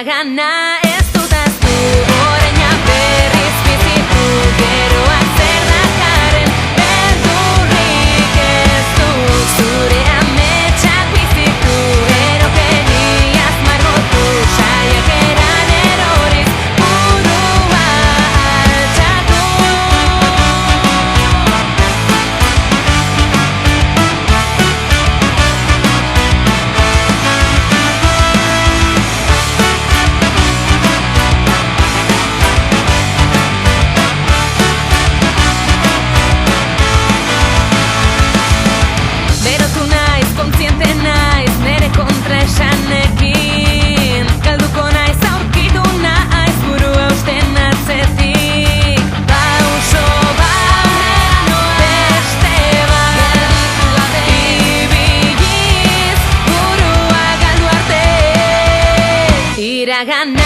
Iragana ez dudaztu, oraina berriz bizitu, geroak zer dakarren beldurrik ez du. Zure ametsak bizitu, erokeriaz margotu, saiakeran eroriz, burua altxatu. Berotu naiz, kontziente naiz, nere kontra esanekin. Galduko naiz, aurkitu naiz, burua usten atzetik. Pauso bat, beste bat, ibiliz, burua galdu arte. Iragana